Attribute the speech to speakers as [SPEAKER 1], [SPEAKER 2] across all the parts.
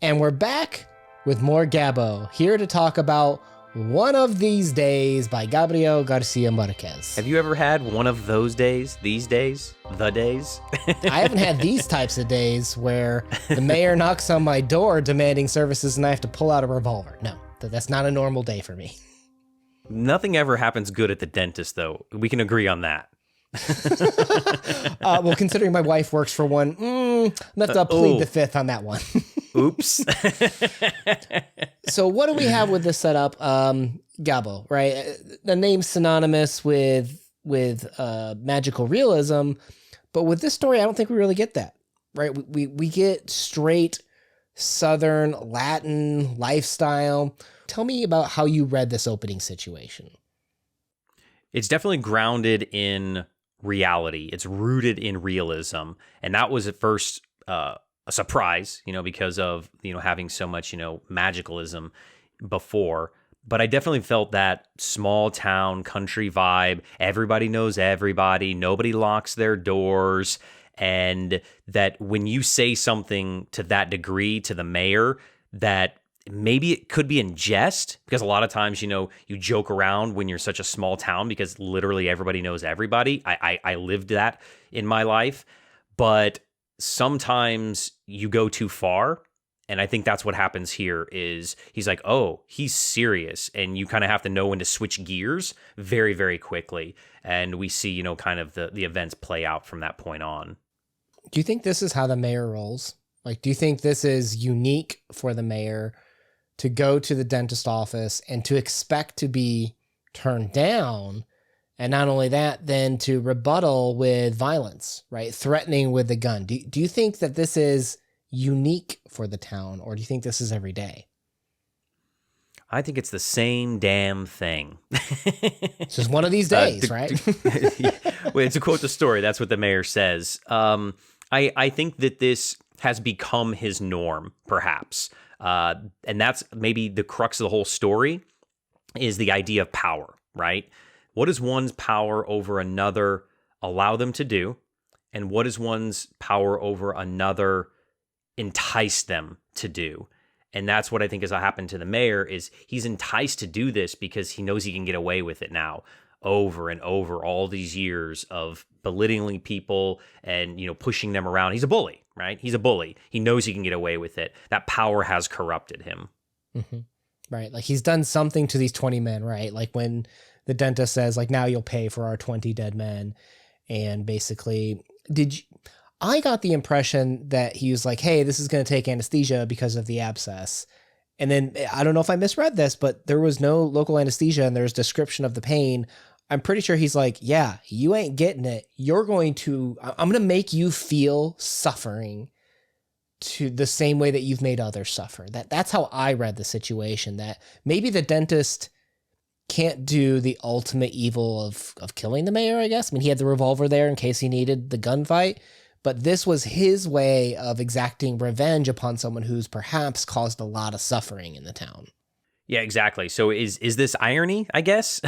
[SPEAKER 1] And we're back with more Gabo, here to talk about One of These Days by Gabriel García Márquez.
[SPEAKER 2] Have you ever had one of those days, these days, the days?
[SPEAKER 1] I haven't had these types of days where the mayor knocks on my door demanding services and I have to pull out a revolver. No, that's not a normal day for me.
[SPEAKER 2] Nothing ever happens good at the dentist, though. We can agree on that.
[SPEAKER 1] Well, considering my wife works for one, I'm going to have to plead the fifth on that one.
[SPEAKER 2] Oops.
[SPEAKER 1] So what do we have with this setup? Gabo, right? The name's synonymous with magical realism, but with this story, I don't think we really get that, right? We get straight Southern Latin lifestyle. Tell me about how you read this opening situation.
[SPEAKER 2] It's definitely grounded in reality. It's rooted in realism. And that was at first a surprise, because of, having so much, magicalism before. But I definitely felt that small town country vibe. Everybody knows everybody. Nobody locks their doors. And that when you say something to that degree to the mayor, that maybe it could be in jest, because a lot of times, you joke around when you're such a small town because literally everybody knows everybody. I lived that in my life, but sometimes you go too far. And I think that's what happens here is he's like, oh, he's serious. And you kind of have to know when to switch gears very, very quickly. And we see, kind of the events play out from that point on.
[SPEAKER 1] Do you think this is how the mayor rolls? Like, do you think this is unique for the mayor to go to the dentist office and to expect to be turned down? And not only that, then to rebuttal with violence, right? Threatening with the gun. Do you think that this is unique for the town, or do you think this is every day?
[SPEAKER 2] I think it's the same damn thing.
[SPEAKER 1] It's just one of these days, right?
[SPEAKER 2] Wait, to quote the story, that's what the mayor says. I think that this has become his norm, perhaps. And that's maybe the crux of the whole story is the idea of power, right? What does one's power over another allow them to do? And what does one's power over another entice them to do? And that's what I think has happened to the mayor is he's enticed to do this because he knows he can get away with it now over and over all these years of belittling people and, pushing them around. He's a bully, right? He's a bully. He knows he can get away with it. That power has corrupted him. Mm-hmm.
[SPEAKER 1] Right. Like he's done something to these 20 men, right? Like when the dentist says like, now you'll pay for our 20 dead men. And basically I got the impression that he was like, hey, this is going to take anesthesia because of the abscess. And then I don't know if I misread this, but there was no local anesthesia and there's description of the pain. I'm pretty sure he's like, yeah, you ain't getting it. I'm going to make you feel suffering to the same way that you've made others suffer. That's how I read the situation, that maybe the dentist can't do the ultimate evil of killing the mayor, I guess. I mean, he had the revolver there in case he needed the gunfight, but this was his way of exacting revenge upon someone who's perhaps caused a lot of suffering in the town.
[SPEAKER 2] Yeah, exactly. So is this irony, I guess,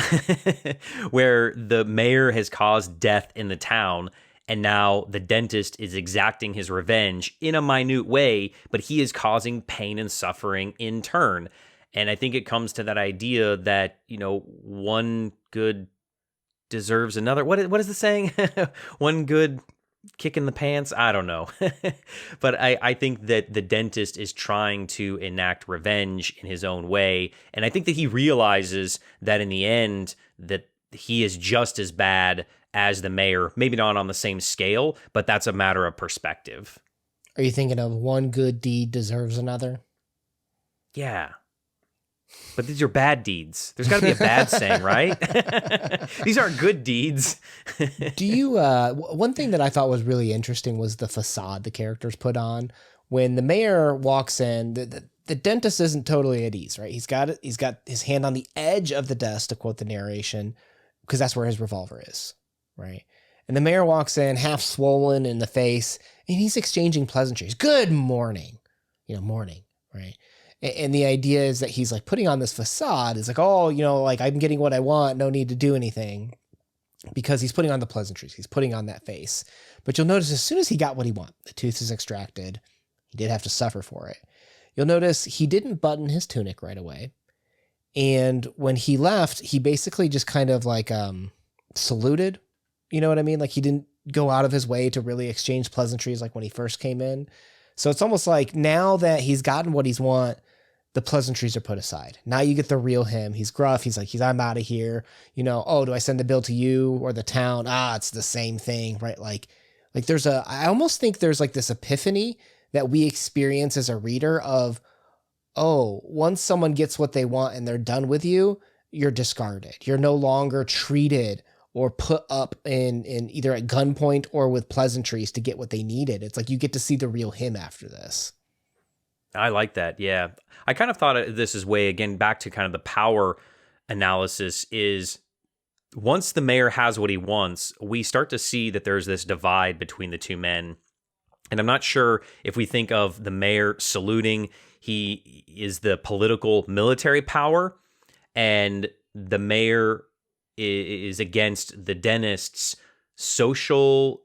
[SPEAKER 2] where the mayor has caused death in the town and now the dentist is exacting his revenge in a minute way, but he is causing pain and suffering in turn. And I think it comes to that idea that, one good deserves another. What is the saying? One good kick in the pants? I don't know. But I think that the dentist is trying to enact revenge in his own way. And I think that he realizes that in the end, that he is just as bad as the mayor, maybe not on the same scale, but that's a matter of perspective.
[SPEAKER 1] Are you thinking of one good deed deserves another?
[SPEAKER 2] Yeah. But these are bad deeds. There's got to be a bad saying, right? These aren't good deeds.
[SPEAKER 1] Do you, one thing that I thought was really interesting was the facade the characters put on. When the mayor walks in, the dentist isn't totally at ease, right? He's got his hand on the edge of the desk, to quote the narration, because that's where his revolver is, right? And the mayor walks in, half swollen in the face, and he's exchanging pleasantries. Good morning, morning, right? And the idea is that he's like putting on this facade. It's like, oh, like I'm getting what I want. No need to do anything, because he's putting on the pleasantries. He's putting on that face. But you'll notice as soon as he got what he wanted, the tooth is extracted. He did have to suffer for it. you'll notice he didn't button his tunic right away. And when he left, he basically just kind of like saluted. You know what I mean? Like he didn't go out of his way to really exchange pleasantries like when he first came in. So it's almost like now that he's gotten what he's want, the pleasantries are put aside. Now you get the real him. He's gruff. He's like, I'm out of here. You know, oh, do I send the bill to you or the town? It's the same thing, right? Like I almost think there's like this epiphany that we experience as a reader of, oh, once someone gets what they want and they're done with you, you're discarded. You're no longer treated or put up in either at gunpoint or with pleasantries to get what they needed. It's like you get to see the real him after this.
[SPEAKER 2] I like that. Yeah. I kind of thought of this as way, again, back to kind of the power analysis is once the mayor has what he wants, we start to see that there's this divide between the two men. And I'm not sure if we think of the mayor saluting, he is the political military power, and the mayor is against the dentist's social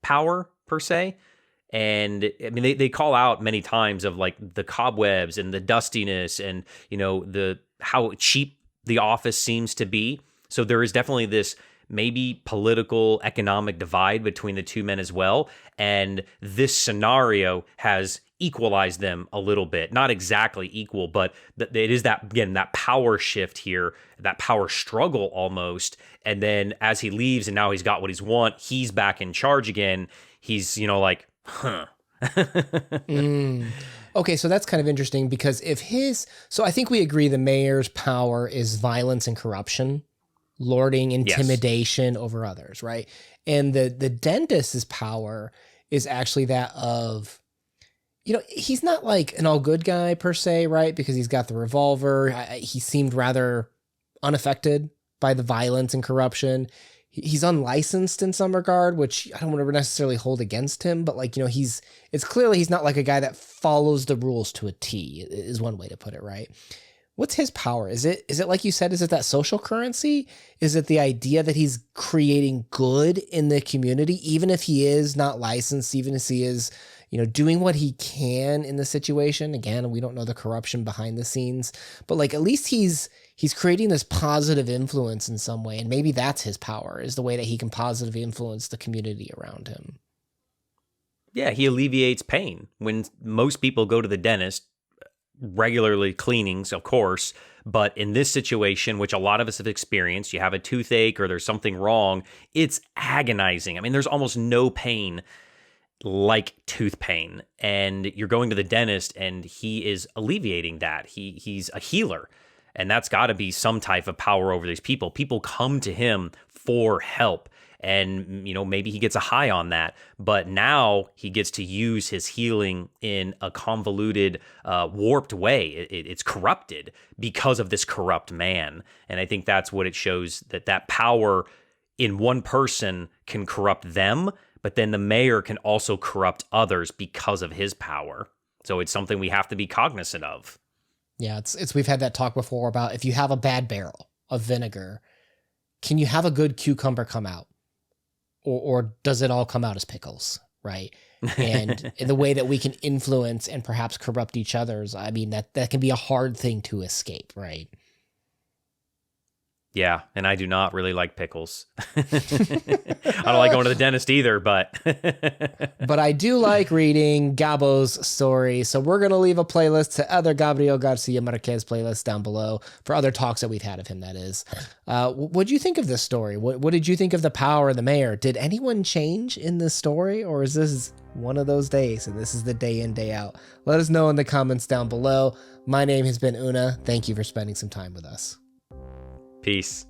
[SPEAKER 2] power, per se. And I mean, they call out many times of like the cobwebs and the dustiness and, you know, the how cheap the office seems to be. So there is definitely this maybe political, economic divide between the two men as well. And this scenario has equalized them a little bit. Not exactly equal, but it is that, again, that power shift here, that power struggle almost. And then as he leaves and now he's got what he's want, he's back in charge again. He's, you know, like, huh.
[SPEAKER 1] Okay, so that's kind of interesting because so I think we agree the mayor's power is violence and corruption, lording intimidation over others, right? And the dentist's power is actually that of, you know, he's not like an all good guy per se, right? Because he's got the revolver. He seemed rather unaffected by the violence and corruption. He's unlicensed in some regard, which I don't want to necessarily hold against him, but like, you know, it's clearly he's not like a guy that follows the rules to a T is one way to put it, right? What's his power? Is it like you said, is it that social currency? Is it the idea that he's creating good in the community, even if he is not licensed, even if he is, you know, doing what he can in the situation? Again, we don't know the corruption behind the scenes, but like at least he's creating this positive influence in some way. And maybe that's his power, is the way that he can positively influence the community around him.
[SPEAKER 2] Yeah, he alleviates pain. When most people go to the dentist, regularly cleanings, of course, but in this situation, which a lot of us have experienced, you have a toothache or there's something wrong, it's agonizing. I mean, there's almost no pain like tooth pain, and you're going to the dentist and he is alleviating that. He's a healer, and that's got to be some type of power over these people. People come to him for help, and, you know, maybe he gets a high on that, but now he gets to use his healing in a convoluted, warped way. It's corrupted because of this corrupt man. And I think that's what it shows, that power in one person can corrupt them, but then the mayor can also corrupt others because of his power. So it's something we have to be cognizant of.
[SPEAKER 1] Yeah, it's we've had that talk before about if you have a bad barrel of vinegar, can you have a good cucumber come out? Or does it all come out as pickles, right? And in the way that we can influence and perhaps corrupt each other's, I mean, that can be a hard thing to escape, right?
[SPEAKER 2] Yeah, and I do not really like pickles. I don't like going to the dentist either, but...
[SPEAKER 1] But I do like reading Gabo's story, so we're going to leave a playlist to other Gabriel García Márquez playlists down below for other talks that we've had of him, that is. What did you think of this story? What did you think of the power of the mayor? Did anyone change in this story, or is this one of those days, and this is the day in, day out? Let us know in the comments down below. My name has been Una. Thank you for spending some time with us.
[SPEAKER 2] Peace.